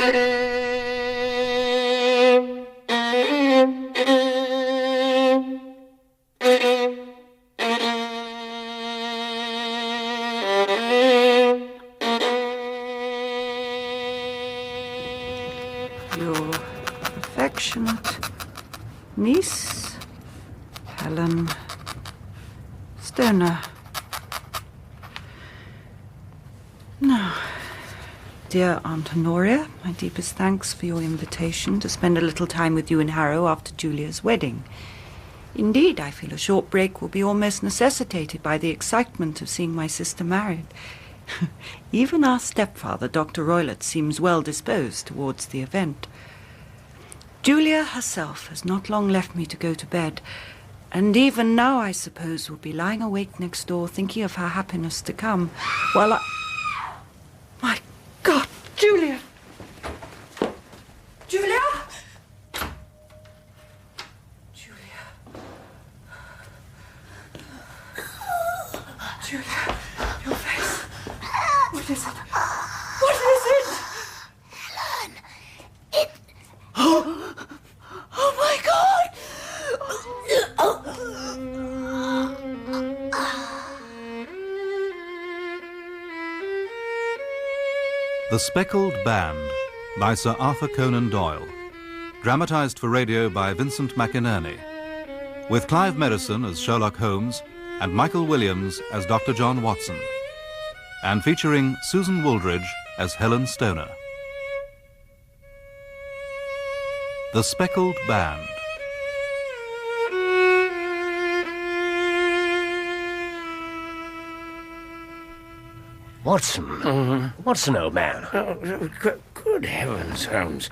Your affectionate niece, Helen Stoner. Now, dear Aunt Honoria, my deepest thanks for your invitation to spend a little time with you in Harrow after Julia's wedding. Indeed, I feel a short break will be almost necessitated by the excitement of seeing my sister married. Even our stepfather, Dr. Roylott, seems well disposed towards the event. Julia herself has not long left me to go to bed, and even now, I suppose, will be lying awake next door thinking of her happiness to come, while I... My God, Julia! Julia! Julia, your face. What is it? What is it? Helen, it... Oh my God! The Speckled Band by Sir Arthur Conan Doyle. Dramatised for radio by Vincent McInerney. With Clive Merrison as Sherlock Holmes and Michael Williams as Dr. John Watson. And featuring Susan Wooldridge as Helen Stoner. The Speckled Band. Watson? Watson, old man. Oh, good heavens, Holmes.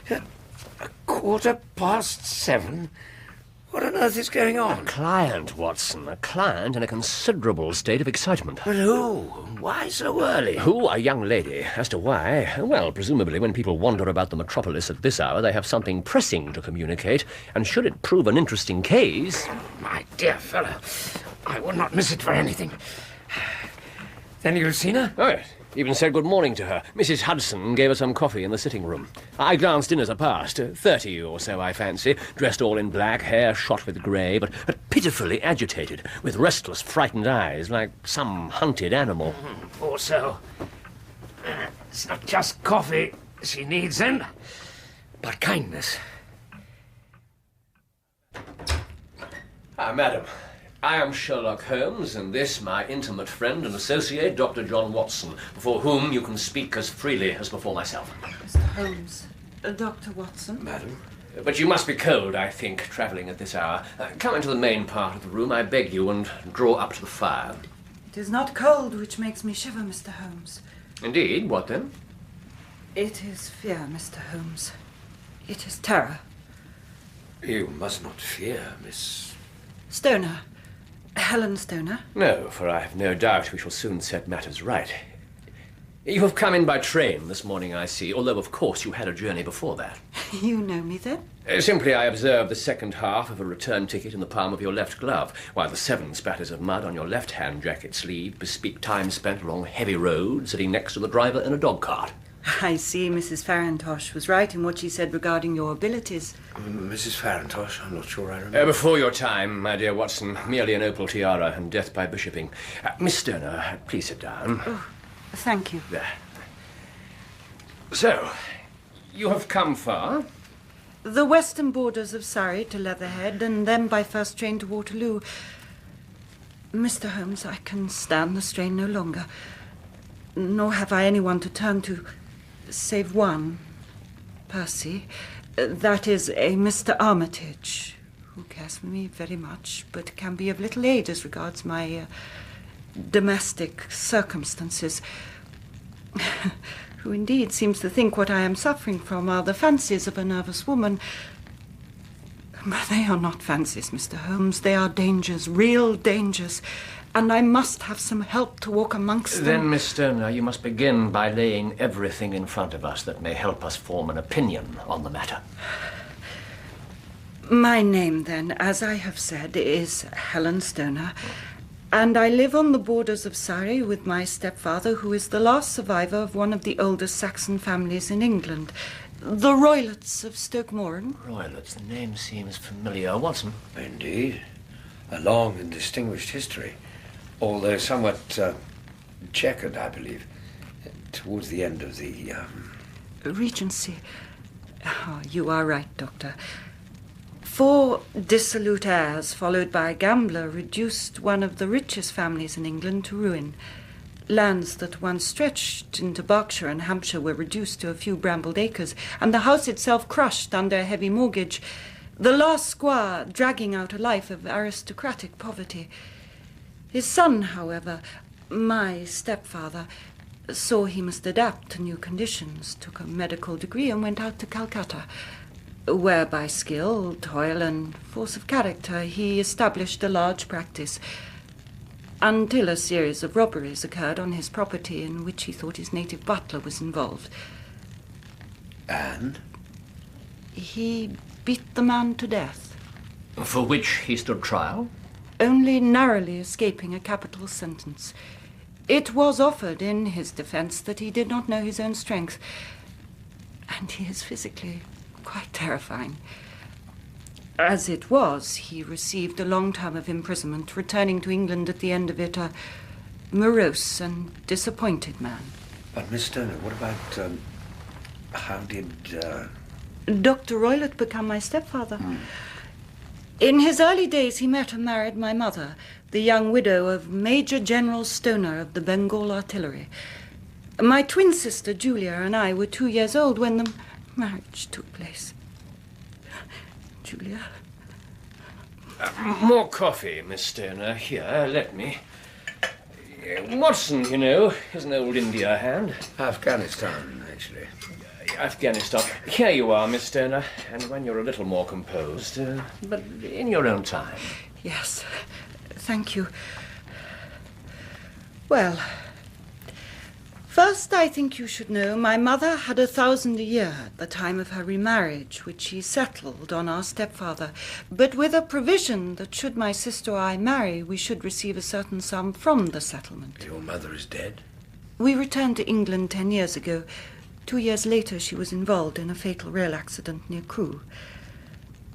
7:15? What on earth is going on? A client, Watson. A client in a considerable state of excitement. But who? Why so early? Who? A young lady. As to why? Well, presumably when people wander about the metropolis at this hour, they have something pressing to communicate, and should it prove an interesting case... My dear fellow, I would not miss it for anything. Then you've seen her? Oh, yes. Even said good morning to her. Mrs. Hudson gave her some coffee in the sitting room. I glanced in as I passed. 30 or so, I fancy. Dressed all in black, hair shot with grey, but pitifully agitated, with restless, frightened eyes, like some hunted animal. Or so. It's not just coffee she needs, then, but kindness. Ah, madam. I am Sherlock Holmes, and this my intimate friend and associate, Dr. John Watson, before whom you can speak as freely as before myself. Mr. Holmes, Dr. Watson. Madam. But you must be cold, I think, travelling at this hour. Come into the main part of the room, I beg you, and draw up to the fire. It is not cold which makes me shiver, Mr. Holmes. Indeed? What then? It is fear, Mr. Holmes. It is terror. You must not fear, Miss... Stoner. Helen Stoner? No, for I have no doubt we shall soon set matters right. You have come in by train this morning, I see, although, of course, you had a journey before that. You know me, then? Simply, I observed the second half of a return ticket in the palm of your left glove, while the 7 spatters of mud on your left-hand jacket sleeve bespeak time spent along heavy roads, sitting next to the driver in a dog-cart. I see Mrs. Farintosh was right in what she said regarding your abilities. Mrs. Farintosh? I'm not sure I remember. Before your time, my dear Watson, merely an opal tiara and death by bishoping. Miss Stoner, please sit down. Oh, thank you. There. So, you have come far? The western borders of Surrey to Leatherhead, and then by first train to Waterloo. Mr. Holmes, I can stand the strain no longer. Nor have I anyone to turn to, save one, Percy. That is a Mr. Armitage, who cares for me very much, but can be of little aid as regards my domestic circumstances, who indeed seems to think what I am suffering from are the fancies of a nervous woman. But they are not fancies, Mr. Holmes. They are dangers, real dangers, and I must have some help to walk amongst them. Then, Miss Stoner, you must begin by laying everything in front of us that may help us form an opinion on the matter. My name, then, as I have said, is Helen Stoner, And I live on the borders of Surrey with my stepfather, who is the last survivor of one of the oldest Saxon families in England, the Roylotts of Stoke Moran. Roylotts, the name seems familiar. Watson? Indeed. A long and distinguished history, although somewhat checkered, I believe, towards the end of the... Regency. Oh, you are right, Doctor. 4 dissolute heirs, followed by a gambler, reduced one of the richest families in England to ruin. Lands that once stretched into Berkshire and Hampshire were reduced to a few brambled acres, and the house itself crushed under a heavy mortgage, the last squire dragging out a life of aristocratic poverty. His son, however, my stepfather, saw he must adapt to new conditions, took a medical degree and went out to Calcutta, where by skill, toil and force of character he established a large practice, until a series of robberies occurred on his property in which he thought his native butler was involved. And? He beat the man to death. For which he stood trial? Only narrowly escaping a capital sentence. It was offered in his defence that he did not know his own strength, and he is physically quite terrifying. As it was, he received a long term of imprisonment, returning to England at the end of it a morose and disappointed man. But, Miss Turner, what about, how did, Dr. Roylott become my stepfather? In his early days, he met and married my mother, the young widow of Major General Stoner of the Bengal Artillery. My twin sister, Julia, and I were 2 years old when the marriage took place. Julia? More coffee, Miss Stoner. Here, let me. Watson, you know, is an old India hand. Afghanistan, actually. Afghanistan. Here you are, Miss Stoner. And when you're a little more composed, but in your own time. Yes, thank you. Well, first I think you should know my mother had 1,000 a year at the time of her remarriage, which she settled on our stepfather, but with a provision that should my sister or I marry, we should receive a certain sum from the settlement. Your mother is dead? We returned to England 10 years ago. 2 years later, she was involved in a fatal rail accident near Crewe.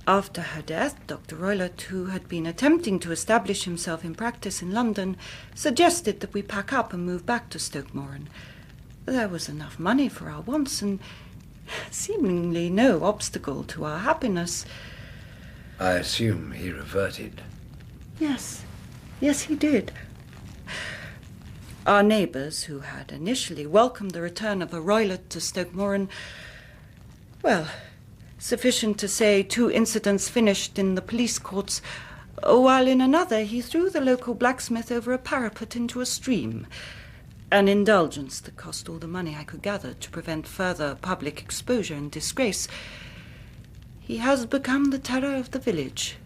After her death, Dr. Roylott, who had been attempting to establish himself in practice in London, suggested that we pack up and move back to Stoke Moran. There was enough money for our wants and seemingly no obstacle to our happiness. I assume he reverted. Yes, he did. Our neighbours, who had initially welcomed the return of a Roylott to Stoke Moran, well, sufficient to say 2 incidents finished in the police courts, while in another he threw the local blacksmith over a parapet into a stream, an indulgence that cost all the money I could gather to prevent further public exposure and disgrace. He has become the terror of the village,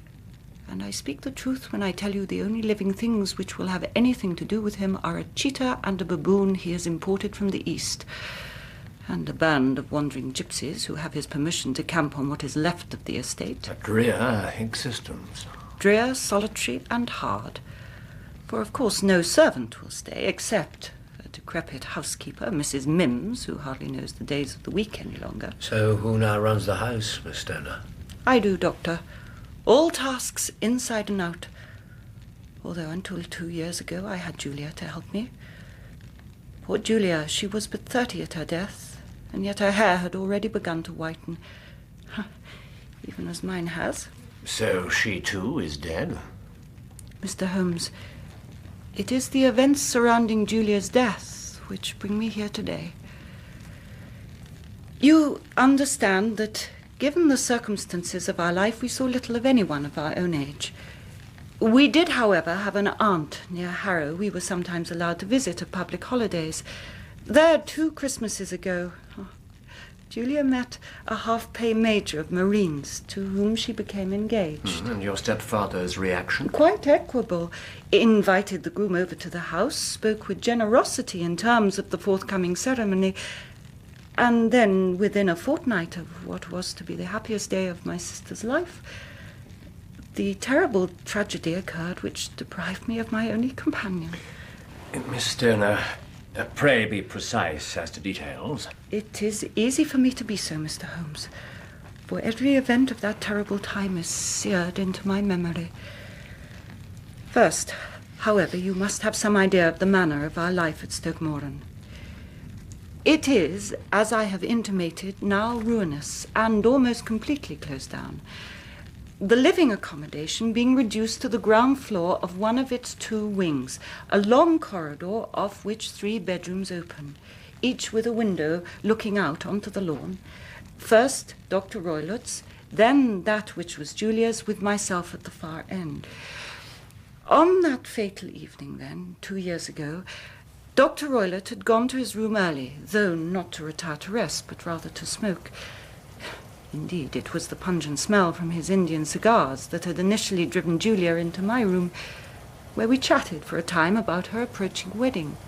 and I speak the truth when I tell you the only living things which will have anything to do with him are a cheetah and a baboon he has imported from the east, and a band of wandering gypsies who have his permission to camp on what is left of the estate. A drear existence. Drear, solitary, and hard. For of course no servant will stay, except a decrepit housekeeper, Mrs. Mims, who hardly knows the days of the week any longer. So who now runs the house, Miss Stoner? I do, Doctor. All tasks inside and out. Although until 2 years ago I had Julia to help me. Poor Julia, she was but 30 at her death, and yet her hair had already begun to whiten. Even as mine has. So she too is dead? Mr. Holmes, it is the events surrounding Julia's death which bring me here today. You understand that, given the circumstances of our life, we saw little of anyone of our own age. We did, however, have an aunt near Harrow we were sometimes allowed to visit at public holidays. There, 2 Christmases ago, Julia met a half-pay major of Marines, to whom she became engaged. And your stepfather's reaction? Quite equable. Invited the groom over to the house, spoke with generosity in terms of the forthcoming ceremony, and then, within a fortnight of what was to be the happiest day of my sister's life, the terrible tragedy occurred which deprived me of my only companion. Miss Stoner, pray be precise as to details. It is easy for me to be so, Mr. Holmes, for every event of that terrible time is seared into my memory. First, however, you must have some idea of the manner of our life at Stoke Moran. It is, as I have intimated, now ruinous and almost completely closed down. The living accommodation being reduced to the ground floor of one of its 2 wings, a long corridor of which 3 bedrooms open, each with a window looking out onto the lawn. First, Dr. Roylott's, then that which was Julia's, with myself at the far end. On that fatal evening, then, 2 years ago, Dr. Roylott had gone to his room early, though not to retire to rest, but rather to smoke. Indeed, it was the pungent smell from his Indian cigars that had initially driven Julia into my room, where we chatted for a time about her approaching wedding.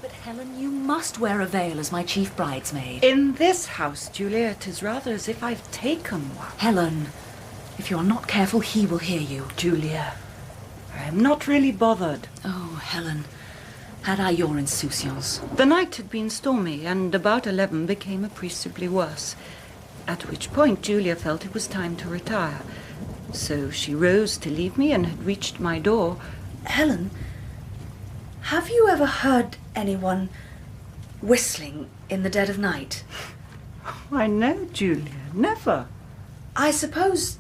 But, Helen, you must wear a veil as my chief bridesmaid. In this house, Julia, it is rather as if I've taken one. Helen, if you're not careful, he will hear you. Julia, I am not really bothered. Oh, Helen, had I your insouciance. The night had been stormy, and about 11 became appreciably worse, at which point Julia felt it was time to retire. So she rose to leave me and had reached my door. Helen, have you ever heard anyone whistling in the dead of night? Why, no, Julia, never. I suppose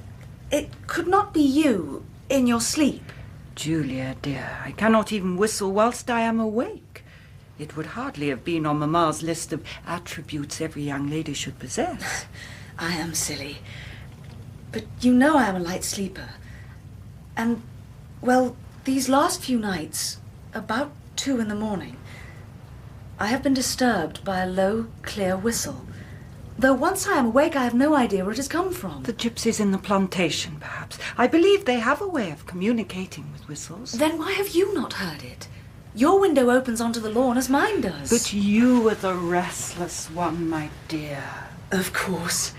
it could not be you in your sleep. Julia, dear, I cannot even whistle whilst I am awake. It would hardly have been on Mamma's list of attributes every young lady should possess. I am silly. But you know I am a light sleeper. And, well, these last few nights, about 2 in the morning, I have been disturbed by a low, clear whistle. Though once I am awake, I have no idea where it has come from. The gypsies in the plantation, perhaps. I believe they have a way of communicating with whistles. Then why have you not heard it? Your window opens onto the lawn as mine does. But you are the restless one, my dear. Of course.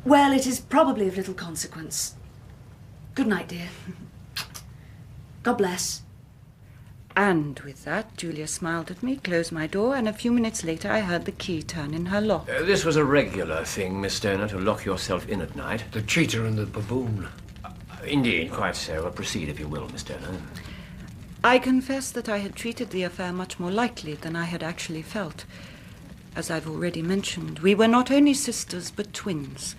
Well, it is probably of little consequence. Good night, dear. God bless. And with that, Julia smiled at me, closed my door, and a few minutes later I heard the key turn in her lock. This was a regular thing, Miss Stoner, to lock yourself in at night. The cheater and the baboon. Indeed, quite so. Proceed, if you will, Miss Stoner. I confess that I had treated the affair much more lightly than I had actually felt. As I've already mentioned, we were not only sisters, but twins.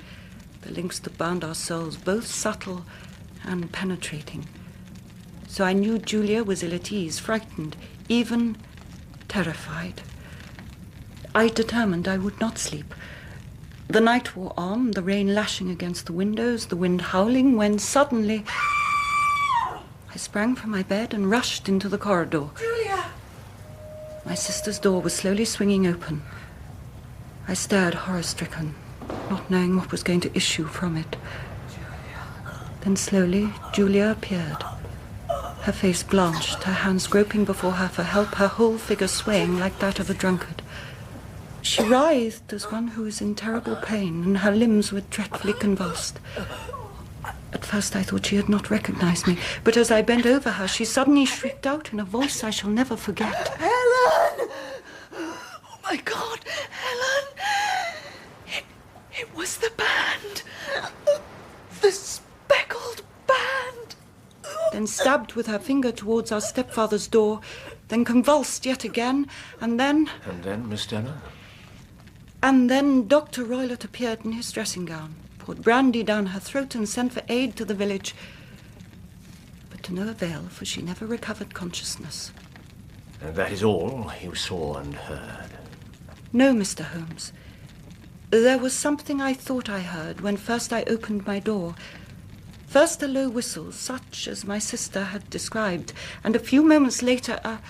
The links that bound our souls, both subtle and penetrating. So I knew Julia was ill at ease, frightened, even terrified. I determined I would not sleep. The night wore on, the rain lashing against the windows, the wind howling, when suddenly I sprang from my bed and rushed into the corridor. Julia! My sister's door was slowly swinging open. I stared horror-stricken, not knowing what was going to issue from it. Then slowly Julia appeared. Her face blanched, her hands groping before her for help, her whole figure swaying like that of a drunkard. She writhed as one who is in terrible pain, and her limbs were dreadfully convulsed. At first I thought she had not recognized me, but as I bent over her, she suddenly shrieked out in a voice I shall never forget. Helen! Oh, my God! Helen! It was the band! The Speckled band! Then stabbed with her finger towards our stepfather's door, then convulsed yet again, and then... And then, Miss Stoner? And then Dr. Roylott appeared in his dressing gown, poured brandy down her throat and sent for aid to the village. But to no avail, for she never recovered consciousness. And that is all you saw and heard? No, Mr. Holmes. There was something I thought I heard when first I opened my door. First a low whistle, such as my sister had described, and a few moments later a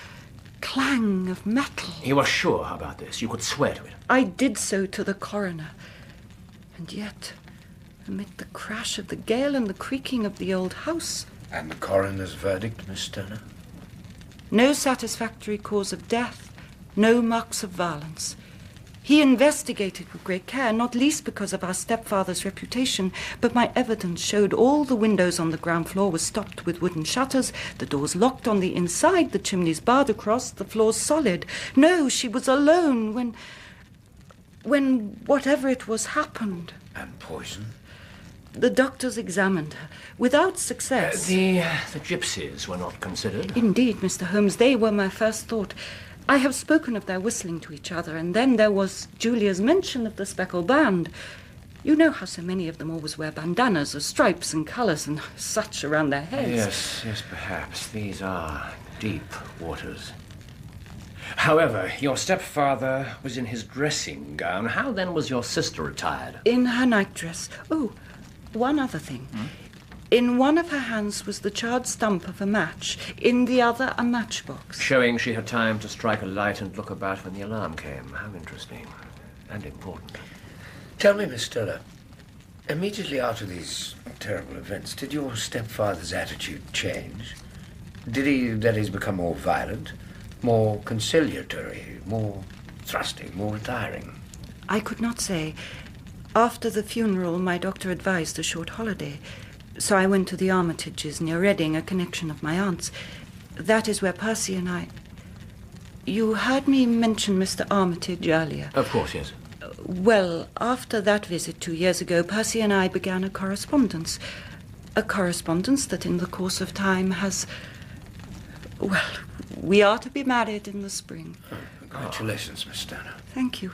clang of metal. You were sure about this? You could swear to it? I did so to the coroner. And yet, amid the crash of the gale and the creaking of the old house... And the coroner's verdict, Miss Stoner? No satisfactory cause of death, no marks of violence. He investigated with great care, not least because of our stepfather's reputation, but my evidence showed all the windows on the ground floor were stopped with wooden shutters, the doors locked on the inside, the chimneys barred across, the floors solid. No, she was alone when whatever it was happened. And poison? The doctors examined her, without success. The gypsies were not considered? Indeed, Mr. Holmes, they were my first thought. I have spoken of their whistling to each other, and then there was Julia's mention of the Speckled band. You know how so many of them always wear bandanas of stripes and colours and such around their heads. Yes, perhaps. These are deep waters. However, your stepfather was in his dressing gown. How then was your sister attired? In her nightdress. Oh, one other thing. In one of her hands was the charred stump of a match, in the other a matchbox. Showing she had time to strike a light and look about when the alarm came. How interesting. And important. Tell me, Miss Stoller, immediately after these terrible events, did your stepfather's attitude change? Did he, that is, become more violent, more conciliatory, more thrusting, more retiring? I could not say. After the funeral, my doctor advised a short holiday. So I went to the Armitages near Reading, a connection of my aunt's. That is where Percy and I... You heard me mention Mr. Armitage earlier. Of course, yes. Well, after that visit 2 years ago, Percy and I began a correspondence. A correspondence that in the course of time has... Well, we are to be married in the spring. Congratulations, Miss Stoner. Thank you.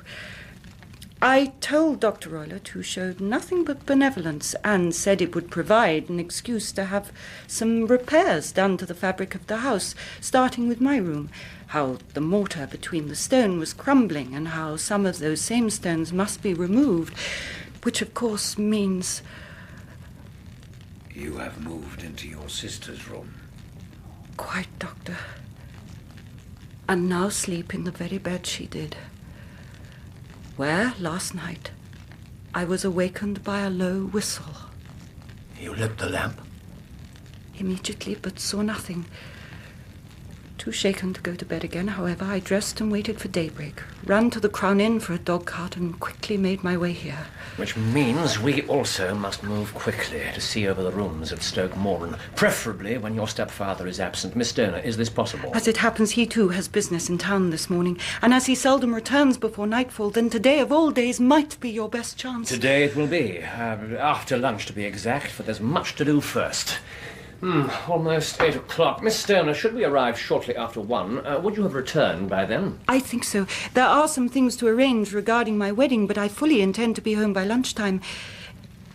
I told Dr. Roylott, who showed nothing but benevolence, and said it would provide an excuse to have some repairs done to the fabric of the house, starting with my room, how the mortar between the stone was crumbling, and how some of those same stones must be removed, which of course means... You have moved into your sister's room. Quite, Doctor. And now sleep in the very bed she did. Where, last night, I was awakened by a low whistle. You lit the lamp? Immediately, but saw nothing. Too shaken to go to bed again, however, I dressed and waited for daybreak, ran to the Crown Inn for a dog cart, and quickly made my way here. Which means we also must move quickly to see over the rooms at Stoke Moran, preferably when your stepfather is absent. Miss Stoner, is this possible? As it happens, he too has business in town this morning, and as he seldom returns before nightfall, then today of all days might be your best chance. Today it will be, after lunch to be exact, for there's much to do first. Almost 8 o'clock. Miss Stoner, should we arrive shortly after 1, would you have returned by then? I think so. There are some things to arrange regarding my wedding, but I fully intend to be home by lunchtime.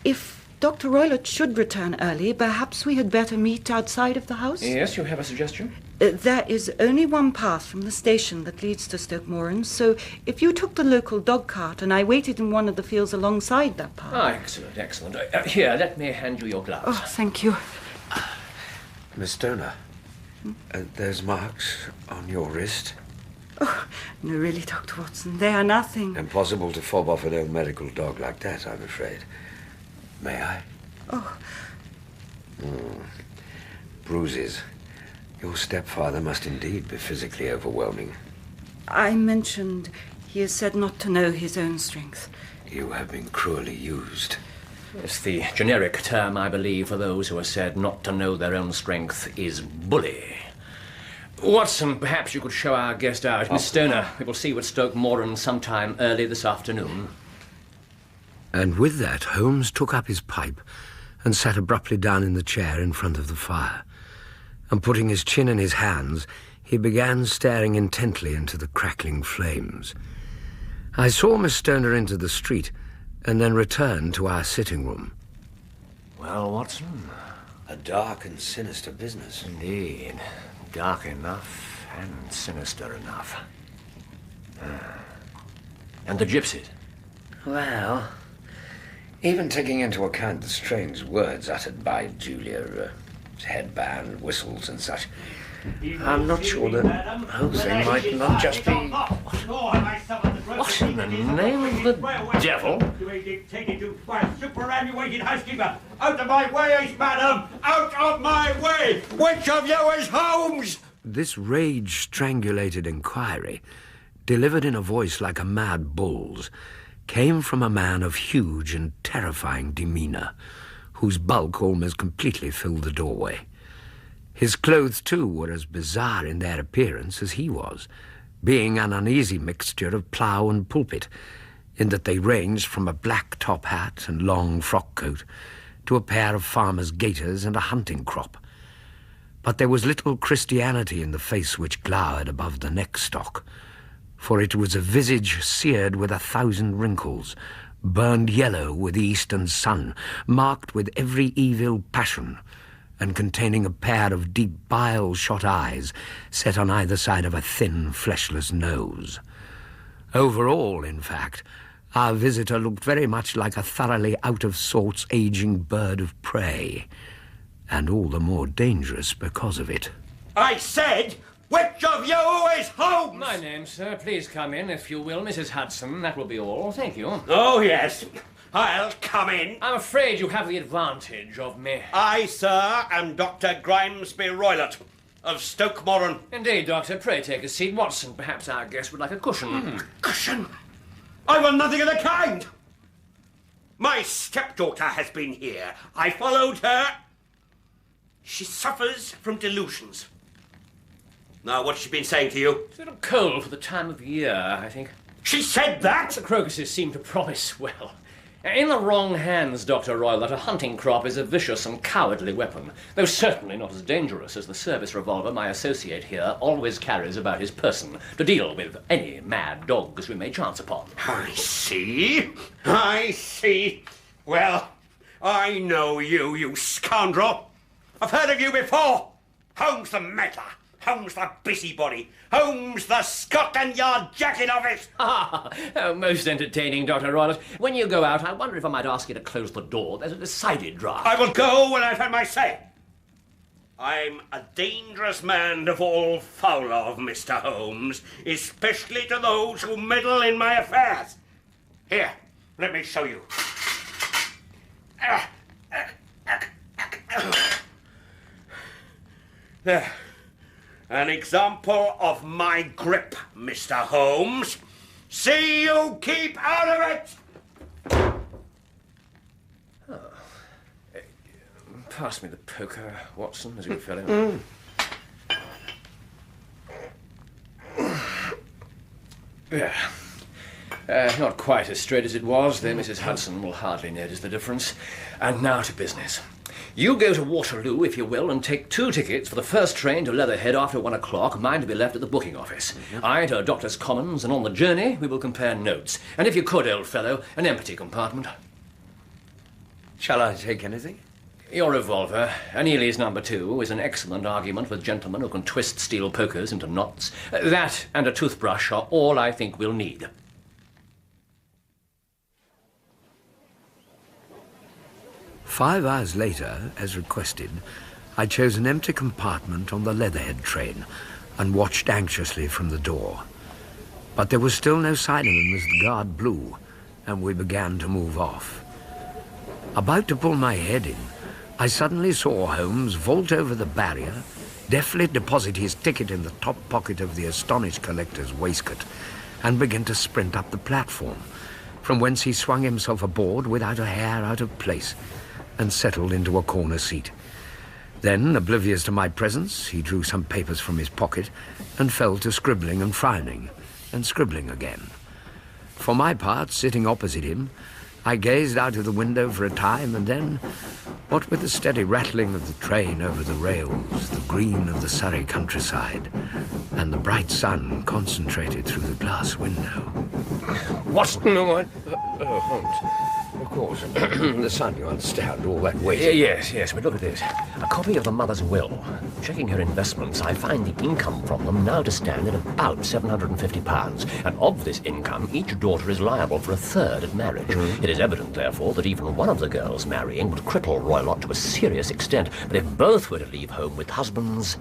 If Dr. Roylott should return early, perhaps we had better meet outside of the house? Yes, you have a suggestion? There is only one path from the station that leads to Stoke Moran, so if you took the local dog cart and I waited in one of the fields alongside that path... Ah, excellent, excellent. Here, let me hand you your gloves. Oh, thank you. Miss Stoner, there's marks on your wrist. Oh, no, really, Dr. Watson, they are nothing. Impossible to fob off an old medical dog like that, I'm afraid. May I? Oh. Bruises. Your stepfather must indeed be physically overwhelming. I mentioned he is said not to know his own strength. You have been cruelly used. It's the generic term, I believe, for those who are said not to know their own strength is bully. Watson, perhaps you could show our guest out. Miss Stoner, we will see you at Stoke Moran sometime early this afternoon. And with that, Holmes took up his pipe and sat abruptly down in the chair in front of the fire. And putting his chin in his hands, he began staring intently into the crackling flames. I saw Miss Stoner enter the street and then return to our sitting room. Well, Watson? A dark and sinister business. Indeed. Dark enough and sinister enough. And the gypsies? Well, even taking into account the strange words uttered by Julia, headband, whistles and such, I'm not sure the whole thing might not just be... What in the name of the devil? Superannuated housekeeper! Out of my way, madam! Out of my way! Which of you is Holmes? This rage-strangulated inquiry delivered in a voice like a mad bull's, came from a man of huge and terrifying demeanour, whose bulk almost completely filled the doorway. His clothes, too, were as bizarre in their appearance as he was, being an uneasy mixture of plough and pulpit, in that they ranged from a black top hat and long frock coat to a pair of farmer's gaiters and a hunting crop. But there was little Christianity in the face which glowered above the neck-stock, for it was a visage seared with 1,000 wrinkles, burned yellow with the eastern sun, marked with every evil passion, and containing a pair of deep bile-shot eyes set on either side of a thin, fleshless nose. Over all, in fact, our visitor looked very much like a thoroughly out-of-sorts aging bird of prey, and all the more dangerous because of it. I said, which of you is Holmes? My name, sir. Please come in, if you will, Mrs. Hudson. That will be all. Thank you. Oh, yes. I'll come in. I'm afraid you have the advantage of me. I, sir, am Dr. Grimesby Roylott of Stoke Moran. Indeed, Doctor. Pray take a seat. Watson, perhaps our guest would like a cushion. Cushion? I want nothing of the kind. My stepdaughter has been here. I followed her. She suffers from delusions. Now, what's she been saying to you? It's a little cold for the time of year, I think. She said that? The crocuses seem to promise well. In the wrong hands, Dr. Roylott, a hunting crop is a vicious and cowardly weapon, though certainly not as dangerous as the service revolver my associate here always carries about his person to deal with any mad dogs we may chance upon. I see. I see. Well, I know you, you scoundrel. I've heard of you before. Holmes the meddler. Holmes the busybody. Holmes the Scotland Yard jacking office. Ah, oh, most entertaining, Dr. Roylott. When you go out, I wonder if I might ask you to close the door. There's a decided draught. I will go when I've had my say. I'm a dangerous man to fall foul of, Mr. Holmes, especially to those who meddle in my affairs. Here, let me show you. There. An example of my grip, Mr. Holmes. See you keep out of it! Pass me the poker, Watson, as you fellow. Yeah. Not quite as straight as it was, though Mrs. Hudson will hardly notice the difference. And now to business. You go to Waterloo, if you will, and take 2 tickets for the first train to Leatherhead after 1 o'clock, mine to be left at the booking office. I to Doctor's Commons, and on the journey we will compare notes. And if you could, old fellow, an empty compartment. Shall I take anything? Your revolver, Aneli's number 2, is an excellent argument with gentlemen who can twist steel pokers into knots. That and a toothbrush are all I think we'll need. "5 hours later, as requested, I chose an empty compartment on the Leatherhead train and watched anxiously from the door. But there was still no sign of him as the guard blew, and we began to move off. About to pull my head in, I suddenly saw Holmes vault over the barrier, deftly deposit his ticket in the top pocket of the astonished collector's waistcoat, and begin to sprint up the platform, from whence he swung himself aboard without a hair out of place, and settled into a corner seat. Then, oblivious to my presence, he drew some papers from his pocket and fell to scribbling and frowning, and scribbling again. For my part, sitting opposite him, I gazed out of the window for a time, and then, what with the steady rattling of the train over the rails, the green of the Surrey countryside, and the bright sun concentrated through the glass window. What's... No, Holmes. Of course. The sun, you understand, all that weight. Yes, but look at this. A copy of the mother's will. Checking her investments, I find the income from them now to stand at about £750. And of this income, each daughter is liable for a third at marriage. It is evident, therefore, that even one of the girls marrying would cripple Roylott to a serious extent. But if both were to leave home with husbands...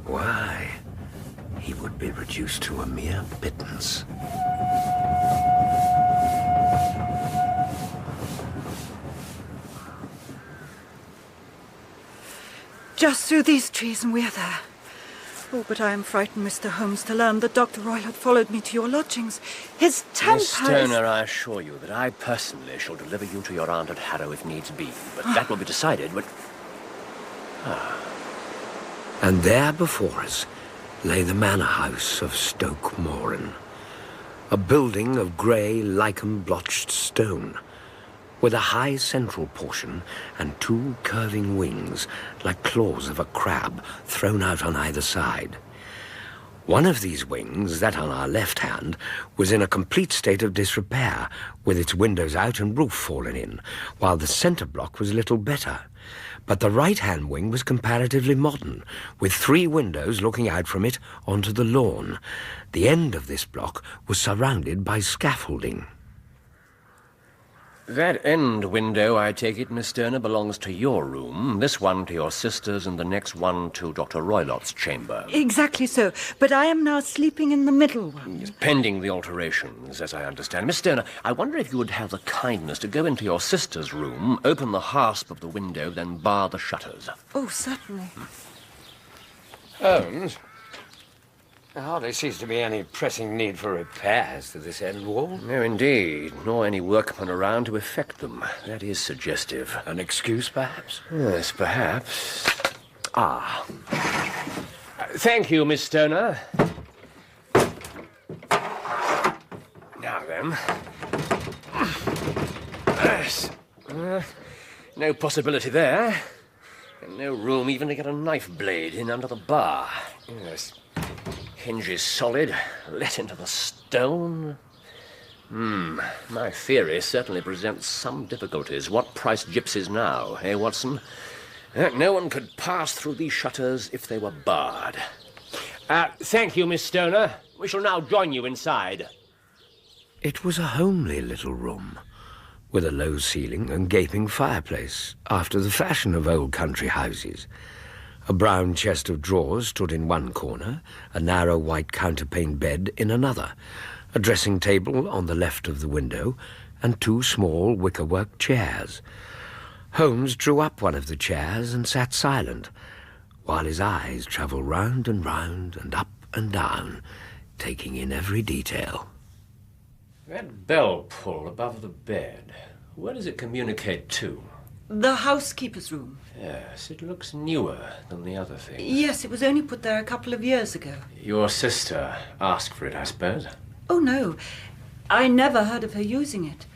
Why, he would be reduced to a mere pittance. Just through these trees and we're there. Oh, but I am frightened, Mr. Holmes, to learn that Dr. Roylott followed me to your lodgings. His temper Miss Stoner, I assure you that I personally shall deliver you to your aunt at Harrow if needs be. But that will be decided when... And there before us lay the manor house of Stoke Moran, a building of grey lichen-blotched stone, with a high central portion and two curving wings like claws of a crab thrown out on either side. One of these wings, that on our left hand, was in a complete state of disrepair, with its windows out and roof fallen in, while the centre block was little better. But the right-hand wing was comparatively modern, with 3 windows looking out from it onto the lawn. The end of this block was surrounded by scaffolding. That end window, I take it, Miss Stoner, belongs to your room, this one to your sister's, and the next one to Dr. Roylott's chamber. Exactly so, but I am now sleeping in the middle one. Yes, pending the alterations, as I understand. Miss Stoner, I wonder if you would have the kindness to go into your sister's room, open the hasp of the window, then bar the shutters. Oh, certainly. Holmes, there hardly seems to be any pressing need for repairs to this end wall. No, indeed, nor any workmen around to effect them. That is suggestive. An excuse, perhaps? Yes, perhaps. Thank you, Miss Stoner. Now then. Yes. No possibility there. And no room even to get a knife blade in under the bar. Yes. Hinges solid, let into the stone. My theory certainly presents some difficulties. What price gypsies now, eh, Watson? No one could pass through these shutters if they were barred. Thank you, Miss Stoner. We shall now join you inside. It was a homely little room, with a low ceiling and gaping fireplace, after the fashion of old country houses. A brown chest of drawers stood in one corner, a narrow white counterpane bed in another, a dressing table on the left of the window, and 2 small wickerwork chairs. Holmes drew up one of the chairs and sat silent, while his eyes travelled round and up and down, taking in every detail. That bell pull above the bed, where does it communicate to? The housekeeper's room. Yes, it looks newer than the other thing. Yes, it was only put there a couple of years ago. Your sister asked for it, I suppose? Oh, no. I never heard of her using it.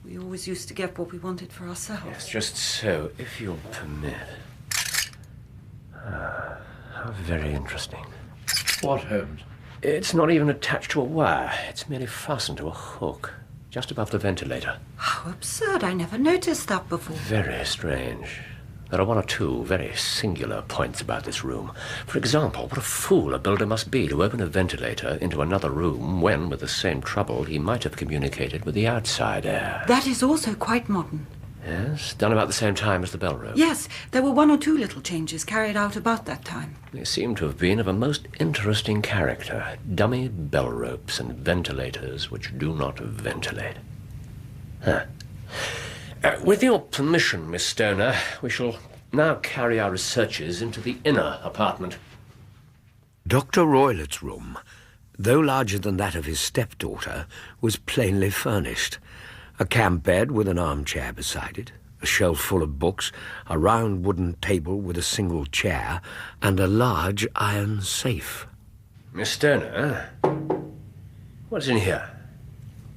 We always used to get what we wanted for ourselves. Yes, just so, if you'll permit. How very interesting. What, Holmes? It's not even attached to a wire. It's merely fastened to a hook, just above the ventilator. How absurd. I never noticed that before. Very strange. There are 1 or 2 very singular points about this room. For example, what a fool a builder must be to open a ventilator into another room when, with the same trouble, he might have communicated with the outside air. That is also quite modern. Yes, done about the same time as the bell rope. Yes, there were 1 or 2 little changes carried out about that time. They seem to have been of a most interesting character. Dummy bell ropes and ventilators which do not ventilate. With your permission, Miss Stoner, we shall now carry our researches into the inner apartment. Dr. Roylott's room, though larger than that of his stepdaughter, was plainly furnished. A camp bed with an armchair beside it, a shelf full of books, a round wooden table with a single chair, and a large iron safe. Miss Stoner, what's in here?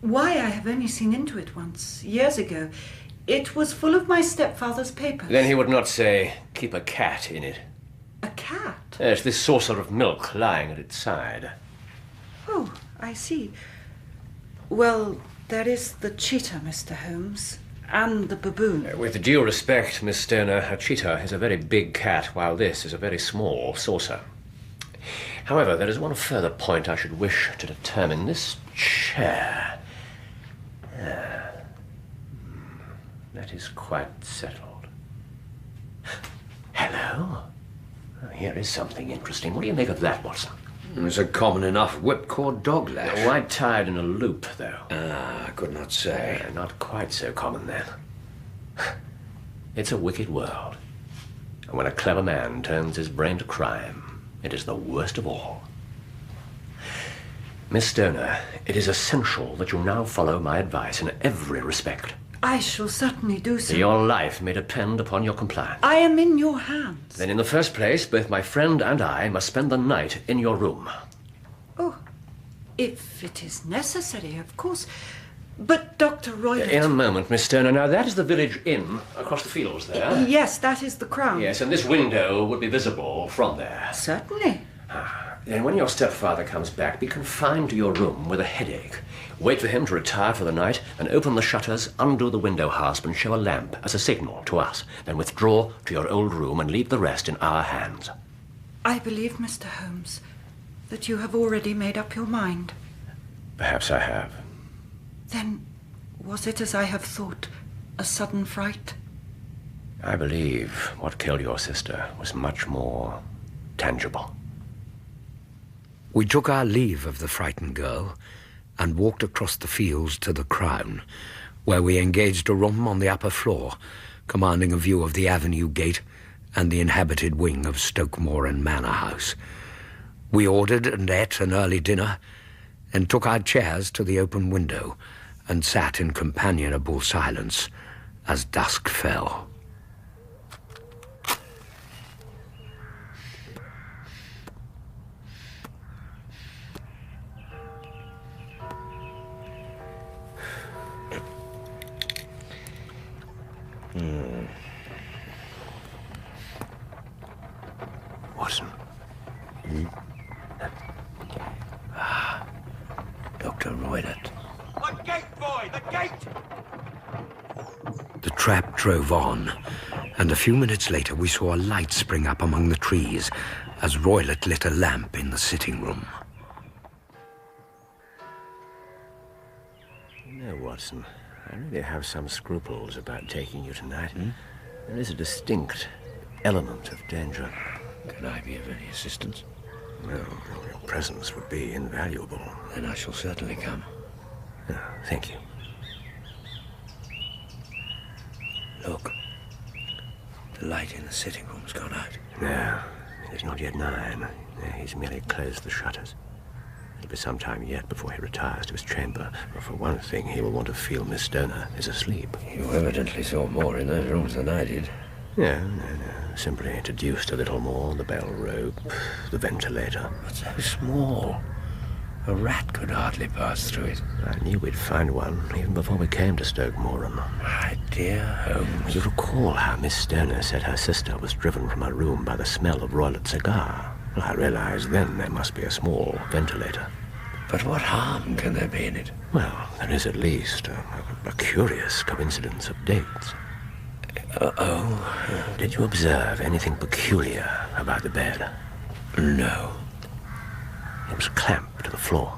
Why, I have only seen into it once, years ago. It was full of my stepfather's papers. Then he would not say, keep a cat in it. A cat? Yes, this saucer of milk lying at its side. Oh, I see. Well, there is the cheetah, Mr. Holmes, and the baboon. With due respect, Miss Stoner, a cheetah is a very big cat, while this is a very small saucer. However, there is one further point I should wish to determine. This chair. That is quite settled. Hello? Here is something interesting. What do you make of that, Watson? It's a common enough whipcord dog lash. White tied in a loop, though. I could not say. Not quite so common, then. It's a wicked world. And when a clever man turns his brain to crime, It is the worst of all. Miss Stoner, it is essential that you now follow my advice in every respect. I shall certainly do so. Your life may depend upon your compliance. I am in your hands. Then in the first place, both my friend and I must spend the night in your room. Oh, if it is necessary, of course. But Dr. Roylott... In a moment, Miss Stoner. Now, that is the village inn across the fields there. Yes, that is the Crown. Yes, and this window would be visible from there. Certainly. Then when your stepfather comes back, be confined to your room with a headache. Wait for him to retire for the night, and open the shutters, undo the window hasp, and show a lamp as a signal to us. Then withdraw to your old room and leave the rest in our hands. I believe, Mr. Holmes, that you have already made up your mind. Perhaps I have. Then was it, as I have thought, a sudden fright? I believe what killed your sister was much more tangible. We took our leave of the frightened girl and walked across the fields to the Crown, where we engaged a room on the upper floor, commanding a view of the avenue gate and the inhabited wing of Stoke Moran Manor House. We ordered and ate an early dinner, and took our chairs to the open window and sat in companionable silence as dusk fell. Watson. Dr. Roylott. The gate, boy! The gate! The trap drove on, and a few minutes later we saw a light spring up among the trees as Roylott lit a lamp in the sitting room. You know, Watson, I really have some scruples about taking you tonight. There is a distinct element of danger. Can I be of any assistance? No, your presence would be invaluable. Then I shall certainly come. Oh, thank you. Look, the light in the sitting room's gone out. No, it is not yet 9. No, he's merely closed the shutters. It'll be some time yet before he retires to his chamber. But for one thing, he will want to feel Miss Stoner is asleep. You evidently saw more in those rooms than I did. No. Simply deduced a little more. The bell rope, the ventilator. But so small. A rat could hardly pass through it. I knew we'd find one even before we came to Stoke Moran. My dear Holmes. You recall how Miss Stoner said her sister was driven from her room by the smell of Roylott's cigar? Well, I realized then there must be a small ventilator. But what harm can there be in it? Well, there is at least a curious coincidence of dates. Did you observe anything peculiar about the bed? No. It was clamped to the floor.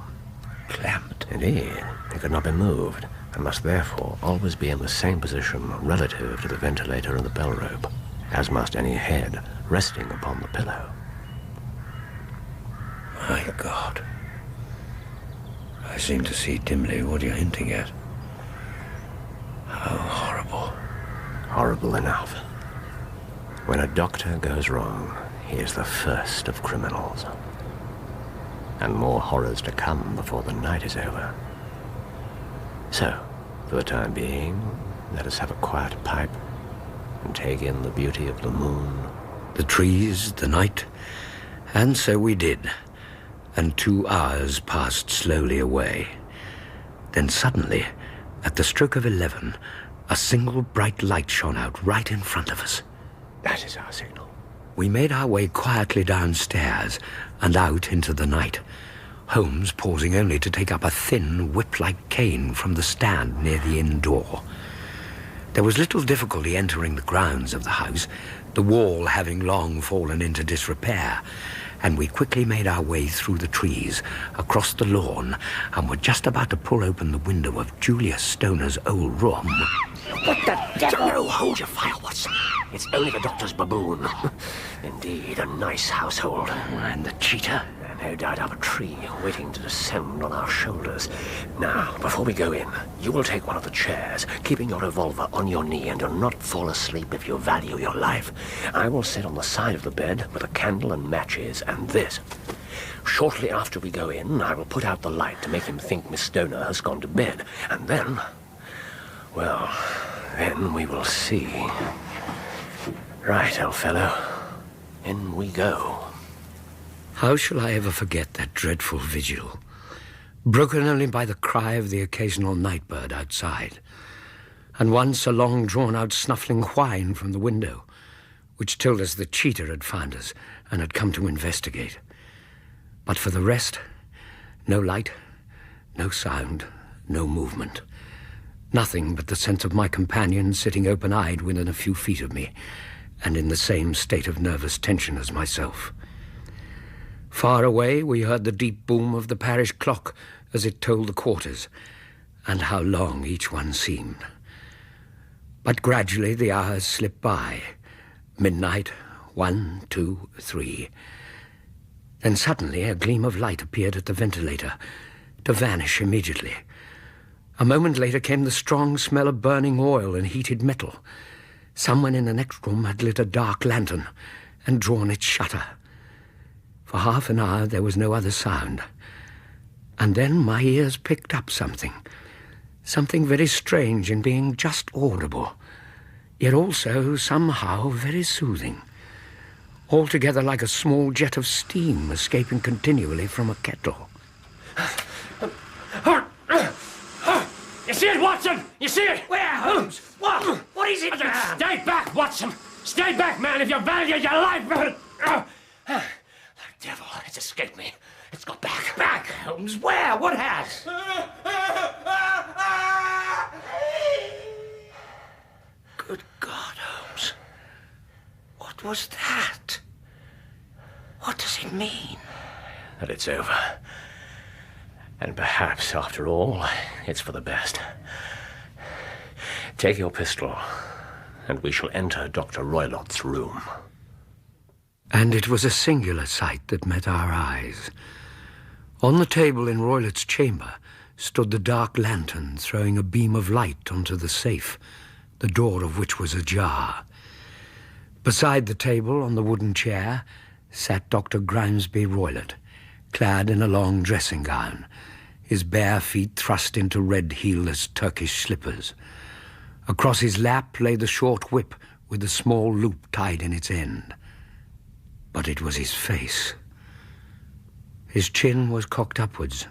Clamped? Indeed. It could not be moved, and must therefore always be in the same position relative to the ventilator and the bell rope, as must any head resting upon the pillow. My God. I seem to see dimly what you're hinting at. How horrible. Horrible enough. When a doctor goes wrong, he is the first of criminals. And more horrors to come before the night is over. So, for the time being, let us have a quiet pipe and take in the beauty of the moon. The trees, the night, and so we did. And 2 hours passed slowly away. Then suddenly, at the stroke of 11, a single bright light shone out right in front of us. That is our signal. We made our way quietly downstairs and out into the night, Holmes pausing only to take up a thin, whip-like cane from the stand near the inn door. There was little difficulty entering the grounds of the house, the wall having long fallen into disrepair, and we quickly made our way through the trees, across the lawn, and were just about to pull open the window of Julius Stoner's old room. What the devil? No, hold your fire, Watson. It's only the doctor's baboon. Indeed, a nice household. And the cheetah? No doubt up a tree, waiting to descend on our shoulders. Now, before we go in, you will take one of the chairs, keeping your revolver on your knee, and do not fall asleep if you value your life. I will sit on the side of the bed with a candle and matches and this. Shortly after we go in, I will put out the light to make him think Miss Stoner has gone to bed. And then, well, then we will see. Right, old fellow. In we go. How shall I ever forget that dreadful vigil, broken only by the cry of the occasional night bird outside, and once a long drawn-out snuffling whine from the window, which told us the cheater had found us and had come to investigate. But for the rest, no light, no sound, no movement. Nothing but the sense of my companion sitting open-eyed within a few feet of me, and in the same state of nervous tension as myself. Far away, we heard the deep boom of the parish clock as it told the quarters, and how long each one seemed. But gradually the hours slipped by. Midnight, 1, 2, 3. Then suddenly a gleam of light appeared at the ventilator, to vanish immediately. A moment later came the strong smell of burning oil and heated metal. Someone in the next room had lit a dark lantern and drawn its shutter. For half an hour there was no other sound. And then my ears picked up something very strange in being just audible, yet also somehow very soothing, altogether like a small jet of steam escaping continually from a kettle. You see it, Watson? You see it? Where, Holmes? What? What is it, man? Stay back, Watson! Stay back, man, if you value your life, man! The devil, it's escaped me. It's got back. Back, Holmes? Where? What has? Good God, Holmes. What was that? What does it mean? That it's over. And perhaps, after all, it's for the best. Take your pistol, and we shall enter Dr. Roylott's room. And it was a singular sight that met our eyes. On the table in Roylott's chamber stood the dark lantern throwing a beam of light onto the safe, the door of which was ajar. Beside the table, on the wooden chair, sat Dr. Grimesby Roylott, clad in a long dressing gown, his bare feet thrust into red heelless Turkish slippers. Across his lap lay the short whip with a small loop tied in its end. But it was his face. His chin was cocked upwards,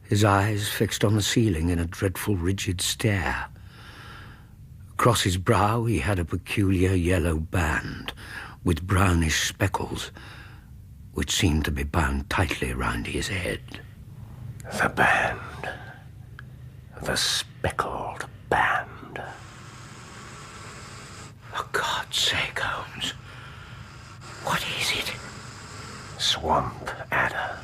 his eyes fixed on the ceiling in a dreadful rigid stare. Across his brow he had a peculiar yellow band with brownish speckles, which seemed to be bound tightly round his head. The band. The speckled band. For God's sake, Holmes, what is it? Swamp adder.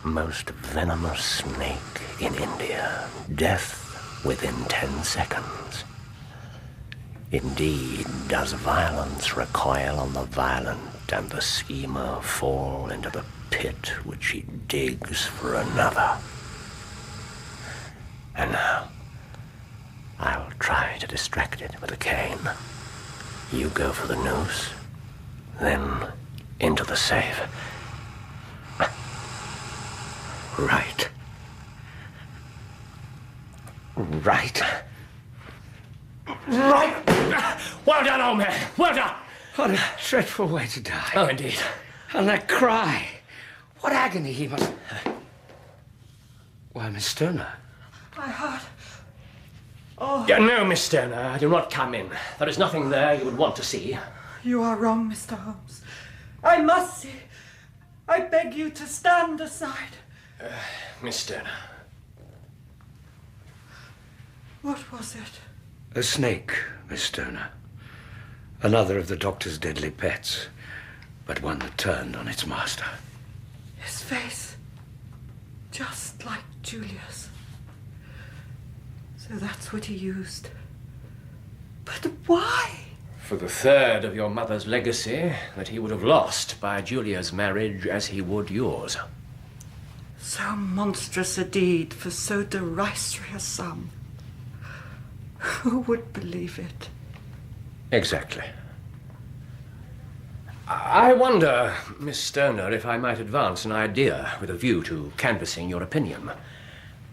Most venomous snake in India. Death within 10 seconds. Indeed, does violence recoil on the violent, and the schemer fall into the pit which he digs for another. And now, I'll try to distract it with a cane. You go for the noose, then into the safe. Right. Right. Well done, old man. Well done. What a dreadful way to die. Oh, indeed. And that cry. What agony he must... Why, Miss Stoner. My heart. Yeah, no, Miss Stoner, do not come in. There is nothing there you would want to see. You are wrong, Mr. Holmes. I must see. I beg you to stand aside. Miss Stoner. What was it? A snake, Miss Stoner. Another of the doctor's deadly pets, but one that turned on its master. His face. Just like Julia's. So that's what he used. But why? For the third of your mother's legacy that he would have lost by Julia's marriage as he would yours. So monstrous a deed for so derisory a sum. Who would believe it? Exactly. I wonder, Miss Stoner, if I might advance an idea with a view to canvassing your opinion.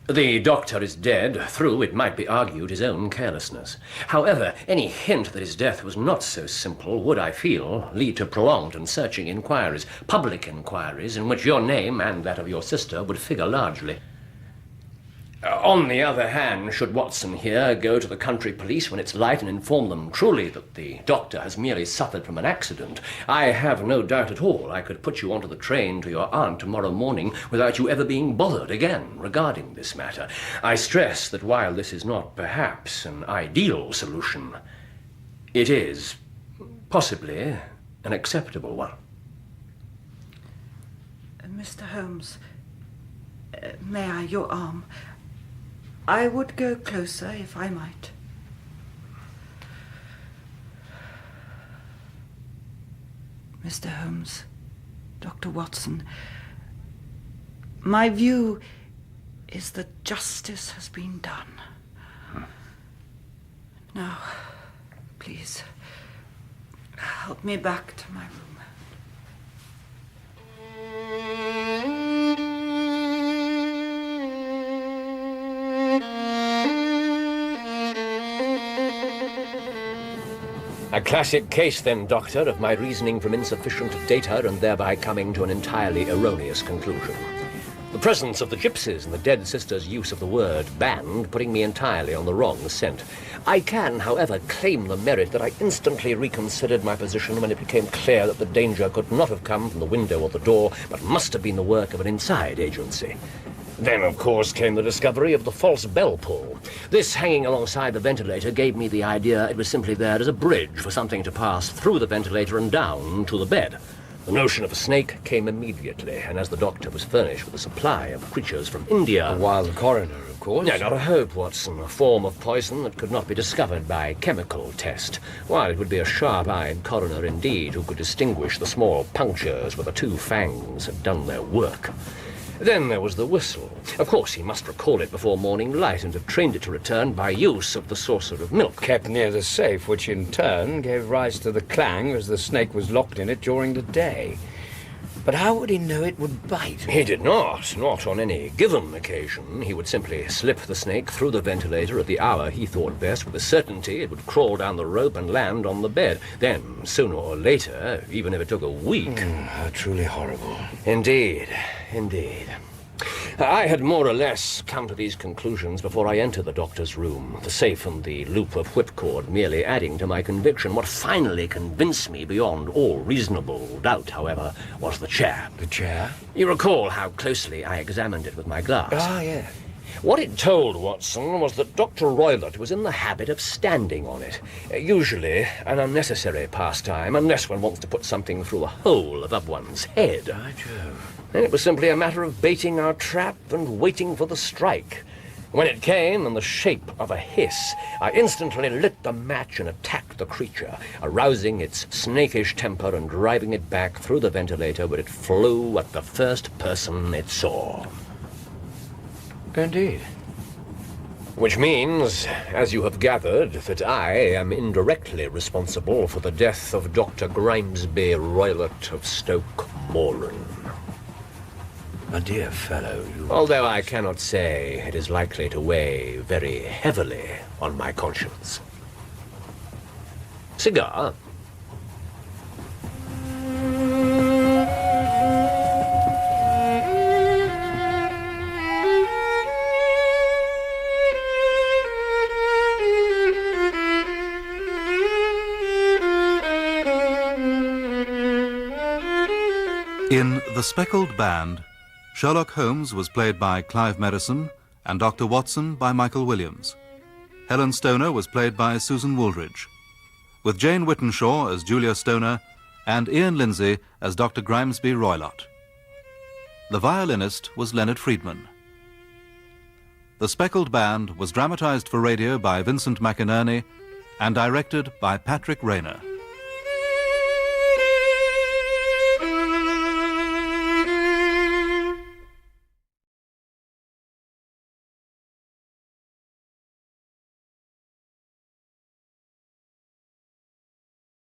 The doctor is dead through, it might be argued, his own carelessness. However, any hint that his death was not so simple would, I feel, lead to prolonged and searching inquiries, public inquiries, in which your name and that of your sister would figure largely. On the other hand, should Watson here go to the country police when it's light and inform them truly that the doctor has merely suffered from an accident, I have no doubt at all I could put you onto the train to your aunt tomorrow morning without you ever being bothered again regarding this matter. I stress that while this is not perhaps an ideal solution, it is possibly an acceptable one. Mr. Holmes, may I, your arm? I would go closer, if I might. Mr. Holmes, Dr. Watson, my view is that justice has been done. Now, please, help me back to my room. A classic case, then, Doctor, of my reasoning from insufficient data and thereby coming to an entirely erroneous conclusion. The presence of the gypsies and the dead sister's use of the word band putting me entirely on the wrong scent. I can, however, claim the merit that I instantly reconsidered my position when it became clear that the danger could not have come from the window or the door, but must have been the work of an inside agency. Then, of course, came the discovery of the false bell pull. This hanging alongside the ventilator gave me the idea it was simply there as a bridge for something to pass through the ventilator and down to the bed. The notion of a snake came immediately, and as the doctor was furnished with a supply of creatures from India... A wild coroner, of course. No, not a hope, Watson. A form of poison that could not be discovered by chemical test. While it would be a sharp-eyed coroner indeed who could distinguish the small punctures where the two fangs had done their work. Then there was the whistle. Of course, he must recall it before morning light and have trained it to return by use of the saucer of milk. Kept near the safe, which in turn gave rise to the clang as the snake was locked in it during the day. But how would he know it would bite? He did not on any given occasion. He would simply slip the snake through the ventilator at the hour he thought best, with the certainty it would crawl down the rope and land on the bed. Then, sooner or later, even if it took a week... How truly horrible. Indeed, indeed. I had more or less come to these conclusions before I entered the doctor's room, the safe and the loop of whipcord merely adding to my conviction. What finally convinced me beyond all reasonable doubt, however, was the chair. The chair? You recall how closely I examined it with my glass. Ah, yes. What it told Watson was that Dr. Roylott was in the habit of standing on it, usually an unnecessary pastime, unless one wants to put something through a hole above one's head. By Jove. And it was simply a matter of baiting our trap and waiting for the strike. When it came in the shape of a hiss, I instantly lit the match and attacked the creature, arousing its snakish temper and driving it back through the ventilator where it flew at the first person it saw. Indeed. Which means, as you have gathered, that I am indirectly responsible for the death of Dr. Grimesby Roylott of Stoke Moran. My dear fellow, you... Although I cannot say it is likely to weigh very heavily on my conscience. Cigar? In The Speckled Band, Sherlock Holmes was played by Clive Merrison and Dr. Watson by Michael Williams. Helen Stoner was played by Susan Woolridge, with Jane Whittenshaw as Julia Stoner and Ian Lindsay as Dr. Grimesby Roylott. The violinist was Leonard Friedman. The Speckled Band was dramatized for radio by Vincent McInerney and directed by Patrick Rayner.